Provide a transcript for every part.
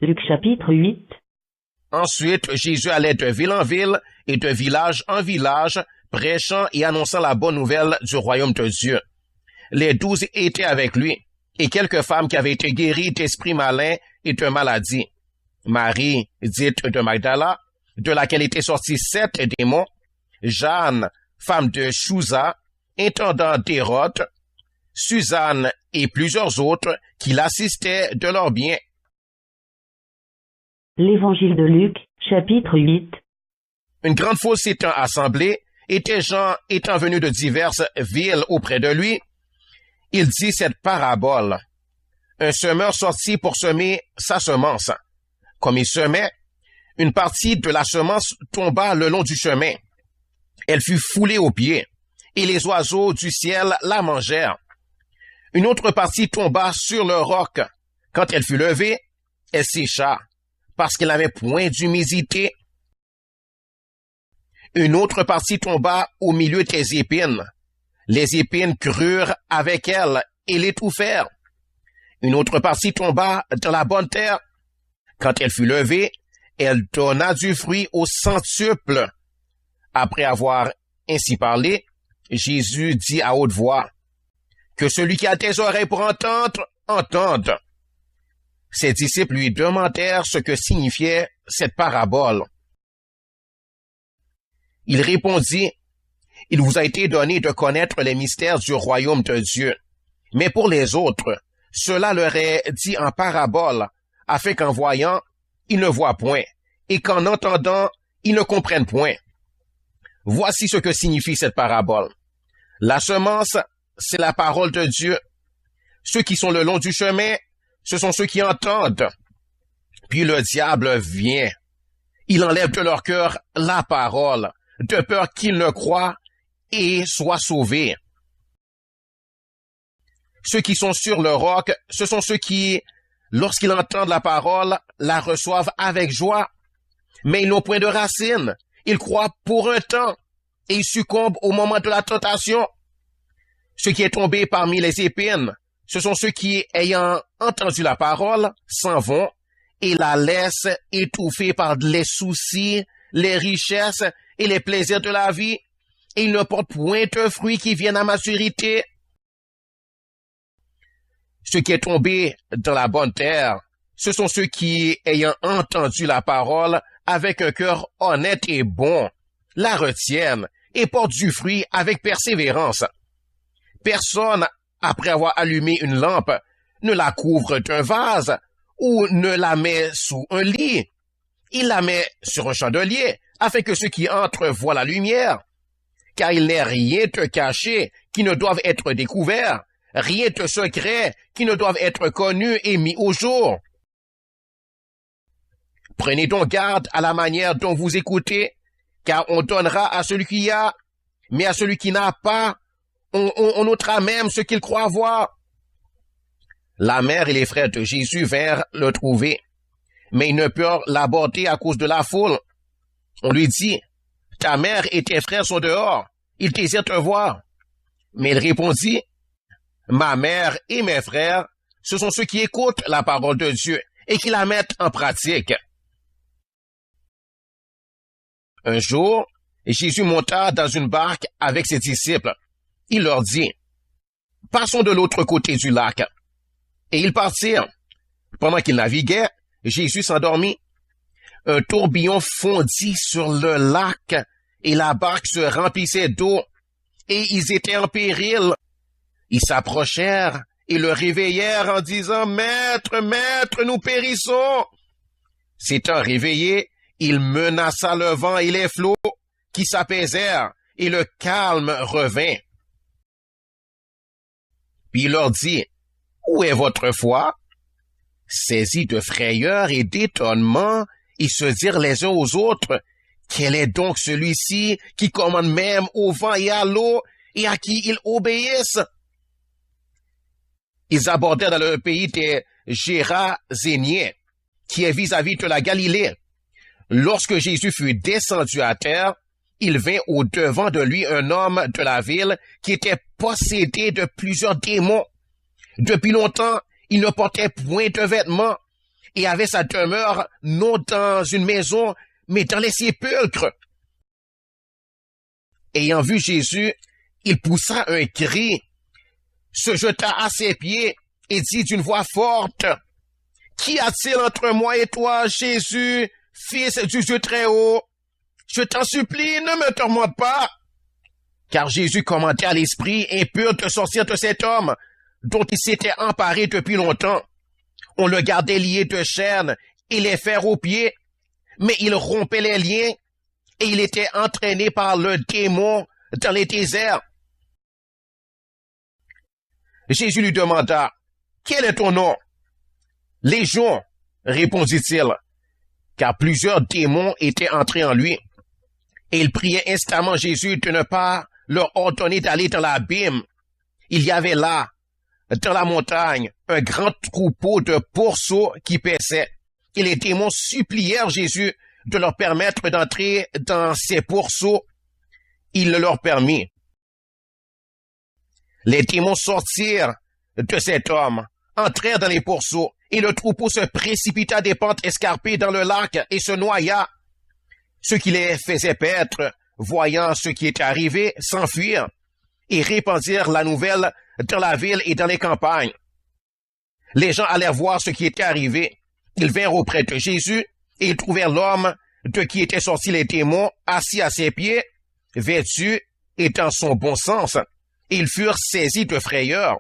Luc chapitre 8. Ensuite, Jésus allait de ville en ville et de village en village, prêchant et annonçant la bonne nouvelle du royaume de Dieu. Les 12 étaient avec lui, et quelques femmes qui avaient été guéries d'esprits malins et de maladies. Marie, dite de Magdala, de laquelle étaient sortis 7 démons, Jeanne, femme de Chouza, intendant d'Hérode, Suzanne et plusieurs autres qui l'assistaient de leur bien. L'évangile de Luc, chapitre 8. Une grande foule s'étant assemblée, et des gens étant venus de diverses villes auprès de lui, il dit cette parabole. Un semeur sortit pour semer sa semence. Comme il semait, une partie de la semence tomba le long du chemin. Elle fut foulée aux pieds, et les oiseaux du ciel la mangèrent. Une autre partie tomba sur le roc. Quand elle fut levée, elle sécha, parce qu'elle n'avait point d'humidité. Une autre partie tomba au milieu des épines. Les épines crurent avec elle et l'étouffèrent. Une autre partie tomba dans la bonne terre. Quand elle fut levée, elle donna du fruit au centuple. Après avoir ainsi parlé, Jésus dit à haute voix, « Que celui qui a des oreilles pour entendre, entende. » Ses disciples lui demandèrent ce que signifiait cette parabole. Il répondit, « Il vous a été donné de connaître les mystères du royaume de Dieu. Mais pour les autres, cela leur est dit en parabole, afin qu'en voyant, ils ne voient point, et qu'en entendant, ils ne comprennent point. Voici ce que signifie cette parabole. La semence, c'est la parole de Dieu. Ceux qui sont le long du chemin, ce sont ceux qui entendent. Puis le diable vient. Il enlève de leur cœur la parole, de peur qu'ils ne croient et soient sauvés. Ceux qui sont sur le roc, ce sont ceux qui, lorsqu'ils entendent la parole, la reçoivent avec joie. Mais ils n'ont point de racines. Ils croient pour un temps et ils succombent au moment de la tentation. Ce qui est tombé parmi les épines, ce sont ceux qui, ayant entendu la parole, s'en vont et la laissent étouffée par les soucis, les richesses et les plaisirs de la vie, et ils ne portent point de fruits qui viennent à maturité. Ce qui est tombé dans la bonne terre, ce sont ceux qui, ayant entendu la parole avec un cœur honnête et bon, la retiennent et portent du fruit avec persévérance. Personne, après avoir allumé une lampe, ne la couvre d'un vase ou ne la met sous un lit. Il la met sur un chandelier, afin que ceux qui entrent voient la lumière. Car il n'est rien de caché qui ne doive être découvert, rien de secret qui ne doive être connu et mis au jour. Prenez donc garde à la manière dont vous écoutez, car on donnera à celui qui a, mais à celui qui n'a pas, on ôtera même ce qu'il croit avoir. La mère et les frères de Jésus vinrent le trouver, mais ils ne purent l'aborder à cause de la foule. On lui dit, « Ta mère et tes frères sont dehors, ils désirent te voir. » Mais il répondit, « Ma mère et mes frères, ce sont ceux qui écoutent la parole de Dieu et qui la mettent en pratique. » Un jour, Jésus monta dans une barque avec ses disciples. Il leur dit, « Passons de l'autre côté du lac. » Et ils partirent. Pendant qu'ils naviguaient, Jésus s'endormit. Un tourbillon fondit sur le lac et la barque se remplissait d'eau et ils étaient en péril. Ils s'approchèrent et le réveillèrent en disant, « Maître, Maître, nous périssons. » S'étant réveillé, il menaça le vent et les flots qui s'apaisèrent et le calme revint. Puis il leur dit, « Où est votre foi? » Saisis de frayeur et d'étonnement, ils se dirent les uns aux autres, « Quel est donc celui-ci qui commande même au vent et à l'eau et à qui ils obéissent? » Ils abordèrent dans le pays des Géraséniens, qui est vis-à-vis de la Galilée. Lorsque Jésus fut descendu à terre, il vint au devant de lui un homme de la ville qui était possédé de plusieurs démons. Depuis longtemps, il ne portait point de vêtements et avait sa demeure non dans une maison, mais dans les sépulcres. Ayant vu Jésus, il poussa un cri, se jeta à ses pieds et dit d'une voix forte, « Qu'y a-t-il entre moi et toi, Jésus, fils du Dieu très haut? Je t'en supplie, ne me tourmente pas. » Car Jésus commandait à l'esprit impur de sortir de cet homme, dont il s'était emparé depuis longtemps. On le gardait lié de chaînes et les fers aux pieds, mais il rompait les liens et il était entraîné par le démon dans les déserts. Jésus lui demanda, « Quel est ton nom? » « Légion, répondit-il, car plusieurs démons étaient entrés en lui. Et il priait instamment Jésus de ne pas leur ordonner d'aller dans l'abîme. Il y avait là, dans la montagne, un grand troupeau de pourceaux qui paissaient. Et les démons supplièrent Jésus de leur permettre d'entrer dans ces pourceaux. Il le leur permit. Les démons sortirent de cet homme, entrèrent dans les pourceaux, et le troupeau se précipita des pentes escarpées dans le lac et se noya. Ceux qui les faisaient paître, voyant ce qui était arrivé, s'enfuirent et répandirent la nouvelle dans la ville et dans les campagnes. Les gens allèrent voir ce qui était arrivé. Ils vinrent auprès de Jésus et ils trouvèrent l'homme de qui étaient sortis les démons assis à ses pieds, vêtu et dans son bon sens. Et ils furent saisis de frayeur.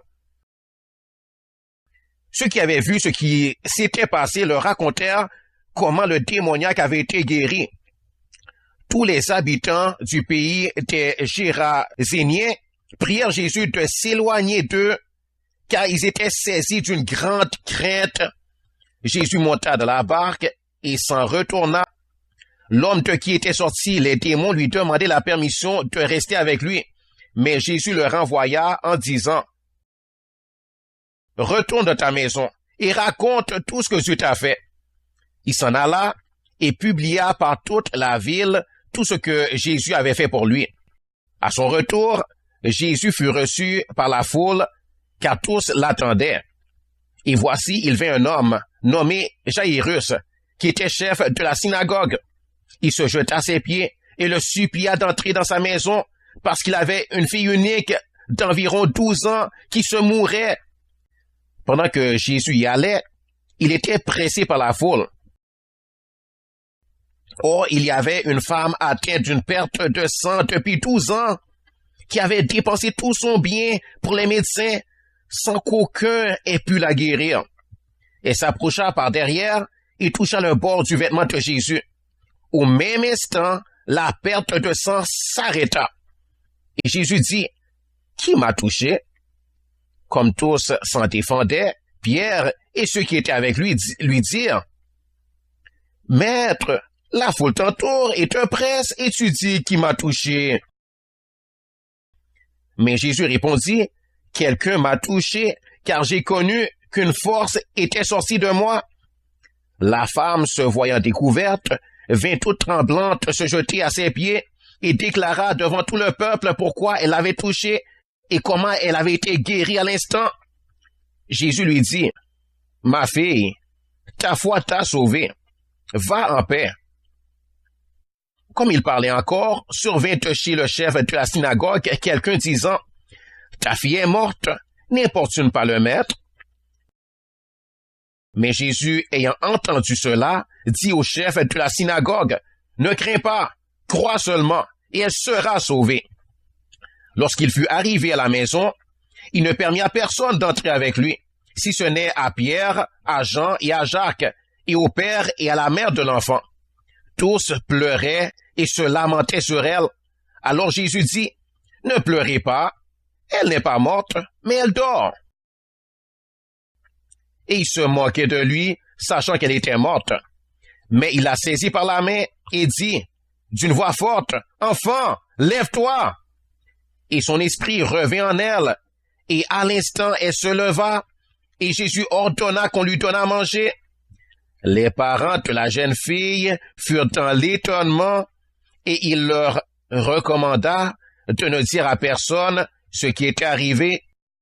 Ceux qui avaient vu ce qui s'était passé leur racontèrent comment le démoniaque avait été guéri. Tous les habitants du pays des Géraséniens prièrent Jésus de s'éloigner d'eux, car ils étaient saisis d'une grande crainte. Jésus monta de la barque et s'en retourna. L'homme de qui étaient sortis les démons lui demandait la permission de rester avec lui, mais Jésus le renvoya en disant, « Retourne dans ta maison et raconte tout ce que Dieu t'a fait. » Il s'en alla et publia par toute la ville tout ce que Jésus avait fait pour lui. À son retour, Jésus fut reçu par la foule, car tous l'attendaient. Et voici, il vint un homme nommé Jaïrus, qui était chef de la synagogue. Il se jeta à ses pieds et le supplia d'entrer dans sa maison, parce qu'il avait une fille unique d'environ 12 ans qui se mourait. Pendant que Jésus y allait, il était pressé par la foule. Or, il y avait une femme atteinte d'une perte de sang depuis 12 ans, qui avait dépensé tout son bien pour les médecins, sans qu'aucun ait pu la guérir. Elle s'approcha par derrière et toucha le bord du vêtement de Jésus. Au même instant, la perte de sang s'arrêta. Et Jésus dit, « Qui m'a touché? » Comme tous s'en défendaient, Pierre et ceux qui étaient avec lui lui dirent, « Maître, la foule t'entoure et te presse et tu dis qui m'a touché. » Mais Jésus répondit, « Quelqu'un m'a touché, car j'ai connu qu'une force était sortie de moi. » La femme, se voyant découverte, vint toute tremblante se jeter à ses pieds et déclara devant tout le peuple pourquoi elle l'avait touché et comment elle avait été guérie à l'instant. Jésus lui dit, « Ma fille, ta foi t'a sauvée. Va en paix. » Comme il parlait encore, survint chez le chef de la synagogue quelqu'un disant, « Ta fille est morte, n'importune pas le maître. » Mais Jésus, ayant entendu cela, dit au chef de la synagogue, « Ne crains pas, crois seulement, et elle sera sauvée. » Lorsqu'il fut arrivé à la maison, il ne permit à personne d'entrer avec lui, si ce n'est à Pierre, à Jean et à Jacques, et au père et à la mère de l'enfant. Tous pleuraient et se lamentaient sur elle. Alors Jésus dit, « Ne pleurez pas, elle n'est pas morte, mais elle dort. » Et il se moquait de lui, sachant qu'elle était morte. Mais il la saisit par la main et dit, d'une voix forte, « Enfant, lève-toi !» Et son esprit revint en elle, et à l'instant elle se leva, et Jésus ordonna qu'on lui donnât à manger. Les parents de la jeune fille furent dans l'étonnement, et il leur recommanda de ne dire à personne ce qui était arrivé